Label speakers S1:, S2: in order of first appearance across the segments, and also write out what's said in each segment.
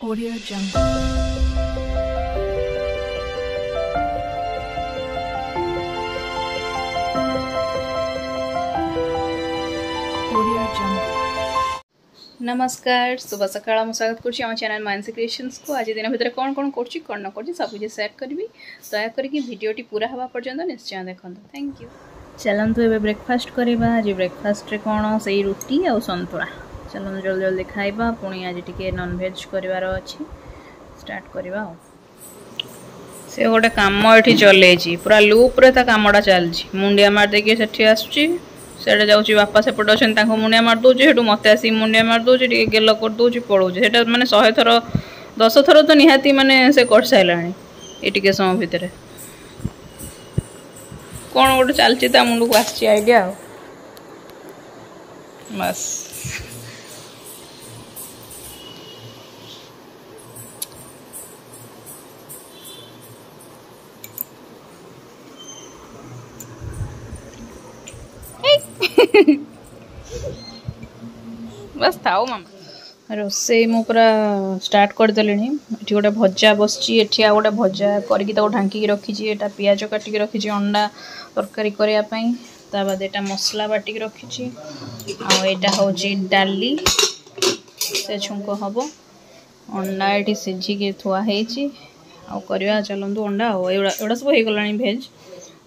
S1: Audio Jungle. Audio Jungle.
S2: नमस्कार शुभ सकाळ मु स्वागत करछि हम चैनल मानसी क्रिएशंस को। आज दिन भितर कौन कौन करछि कौन न करछि सब कुछ शेयर करबी। दया करके वीडियोटी पूरा हवा पर्यंत निश्चय देखंतु। Thank you. चलंतु एबे ब्रेकफास्ट करबा। आज ब्रेकफास्ट रे कोन सही रोटी और संतुला। चलंतु जल्दी जल्दी खाइबा। पुणी आज टिके नॉन वेज करिवार अछि। स्टार्ट करबा। से गोटे काम एठी चले छी पूरा लूप रे ता कामडा चल छी। मुंडिया मार देके सेठी आसुची सेटा जाउची बापा सेपट अछन ताको मुंडिया मार दोची हेटु मते आसी मुंडिया मार दोची टिके गेल कर दोची पळोची। सेटा माने 100 थर 10 थर तो निहाती माने से कर साइलाणी ए टिके समय भितरे कोन गोटे चलची ता मुंडू को आसी आईडिया बस। बस थाओ मामा रोसे मु पूरा स्टार्ट कर देली। एठी गोटे भजा बसची एठी आ गोटे भजा करकी ताको ढांकी रखी छी। एटा प्याज काटी रखी छी अंडा तरकारी करिया पई। ता बाद एटा मसला बाटी रखी छी। आ एटा होची डाली से छुंको हबो। अंडा एठी सिझी के थुआ हेई छी। आ करिया चलंतु अंडा हो एडा सब हे गलानी भेज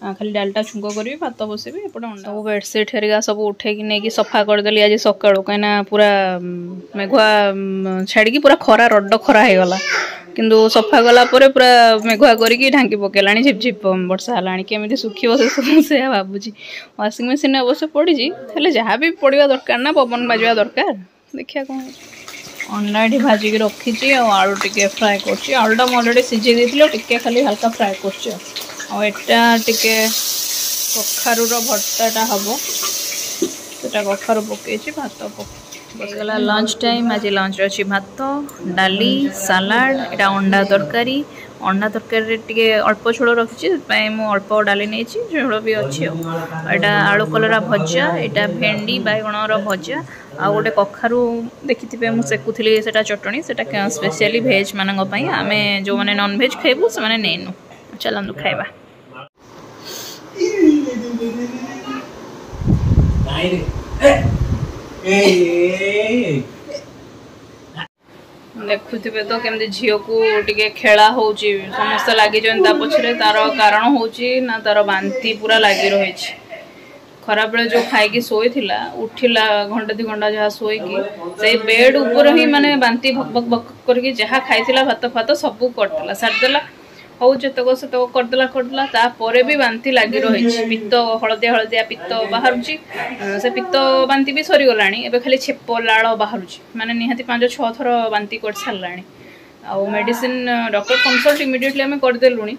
S2: खाली डालटा छुंको करबी भात बसेबी एपटे अंडा सब बेडशीट हेरिका सब उठे कि नहीं कि सफा कर देली आज सकाळो कइना पूरा मेघुआ छाड़ी की पूरा खरा रड्ड खरा हे गला किंतु सफा गला परे पूरा मेघुआ करिकी ढांकी पकेलानी झिप झिप वर्षा हलानी केमिति सुखिबो से भाबुची। वाशिंग मशीन अवश्य पड़ी जी हेले जहाँ भी पड़िया दरकार ना पवन बाजिया दरकार देखिया कोन अंडा एठी भाजी के रखी छी। आ आलू टिके फ्राई करछी। आलूटा म ऑलरेडी सिझे देथिलो टिके खाली हल्का फ्राई करछी। आ एटा टिके कखारू रो भट्टाटा हबो सेटा कखारू पके छी भात पके गला। लंच टाइम आज लंच रे छी भात डाली सलाड एटा अंडा तरकारी रे टिके अल्प झोल रखी छी पई मु अल्प डाली नै छी झोल भी अछि। एटा आलू कलरा भजा एटा भेंडी बैगण रो भजा आ गोटे कखारू देखिथिबे मु सेकुथिली सेटा चटणी सेटा स्पेशली भेज मानंग पई आमे जो माने नॉन भेज खाइबु से माने नेनु। चलंदु खाइबा। देखुथिबे तो केमती झियो को टिके खेला होची समस्त लागि जन ता पछरे तार कारण होची ना तार बांती पूरा लागि रही छी। खराब बेले जो खाई सोई थिला उठिला घंटा 2 घंटा जहाँ सोईकी से बेड ऊपर ही माने बांती भक भक भक करके जहाँ खाई भात फात सब करदेला सारदेला हौ जतक से तक करदेला तापर भी बांती लगी रही। पित्त हलदिया हलदिया पित्त बाहर से पित्त बांती भी सरी गलानी एबे खाली छेप लाल बाहर माने निहाती 5-6 थर बांती कर सारानी। आ मेडिसिन डॉक्टर कंसल्ट इमिडिएटली आम करदेलुनी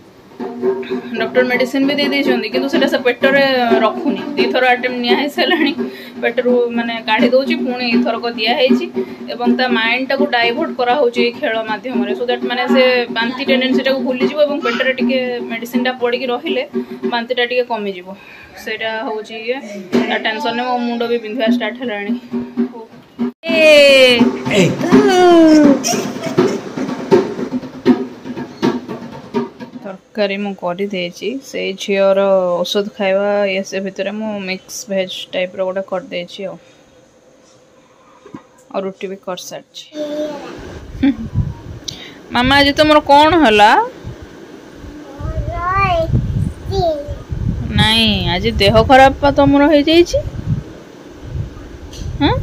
S2: डॉक्टर मेडिसिन भी दे देछंदी किंतु सेटा से पेटर रखुनी 2 थर अटेम्प्ट निया है सलानी पेटर माने काढी दोची पुणी थर को दिया हेची एवं ता माइंड टाको डाइवर्ट करा होची खेल माध्यम रे सो दैट माने से बांती टेंडेंसी टाको भूली जिवो एवं पेटर टिके मेडिसिन टा पड़ी की रहिले बांती टा टिके कमी जिवो सेटा होची ये ता टेंशन ने मो मुंडो भी बिंधवा स्टार्ट हलानी। तरकारी मु करी देची से झियर औषध खाइबा ये से भितर मु मिक्स वेज टाइप रो गोटे कर देची और रोटी भी कर सारची। मामा आज तुमर कौन हला नहीं आज देह खराब पा तुमर हो जाईची। हां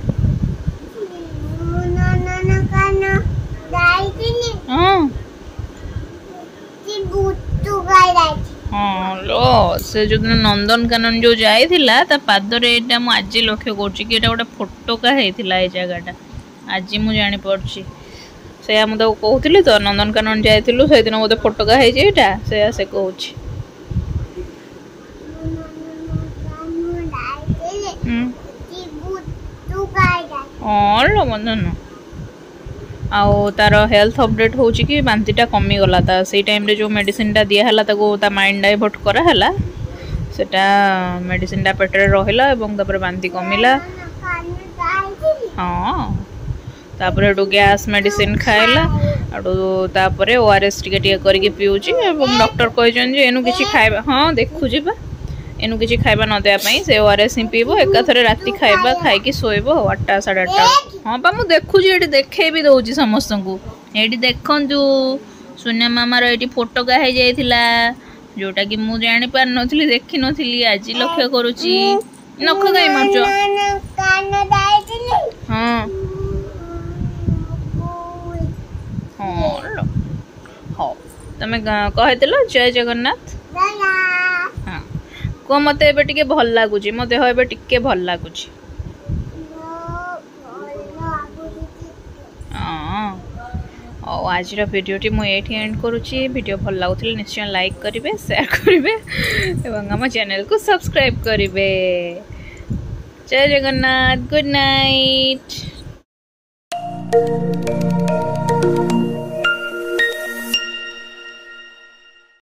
S2: हां हाँ लो से जो नंदनकानन जो जाइथिला ता पादरे एटा मु आज लक्ष्य करछि कि एटा गोटे फोटोका हेतिला ए जगहटा आज मु जानि पड़छि से हम तो कहउथिली तो नंदनकानन जाइथिलु से दिन मोते फोटोका हे जे एटा से कहउछि। हां लो मनन आउ तार हेल्थ अपडेट होची कि बांतीटा कमी गला ता से टाइम रे जो मेडिसिन टा दिया हला ताको ता माइंड डाइवर्ट करा हला सेटा मेडिसिन टा पेटरे रहिला एवं तापर बांती कमिला। हां तापर हेटू गैस मेडिसिन खाइला तापर ओआरएस टिके करके पीऊँगी डॉक्टर कहते एनु किसी खाइबा हाँ देखुची बा एनु किसी खाइबा न देवाई से ओआरएस ही पीब एकाथरे राति खाइबा खाइकी शोब 8टा 8:30 हाँ बा मुझे देखुची ये देखे भी दौची समस्त को ये देखु सोनिया मामार ये फोटो का जोटा कि मुझे जानी पार नी देखी नी आज लक्ष्य करुच्ची नख कहीं मार्च हाँ हाँ हाँ तुम कही जय जगन्नाथ हाँ कह मत ए भल लगुच मो देह ए टे भल लगुच हाँ आज भिडियोटी मुझे एंड करुच्ची वीडियो भल लगुले निश्चय लाइक करेंगे शेयर करेंगे और आम चैनल को सब्सक्राइब करेंगे। जय जगन्नाथ गुड नाइट।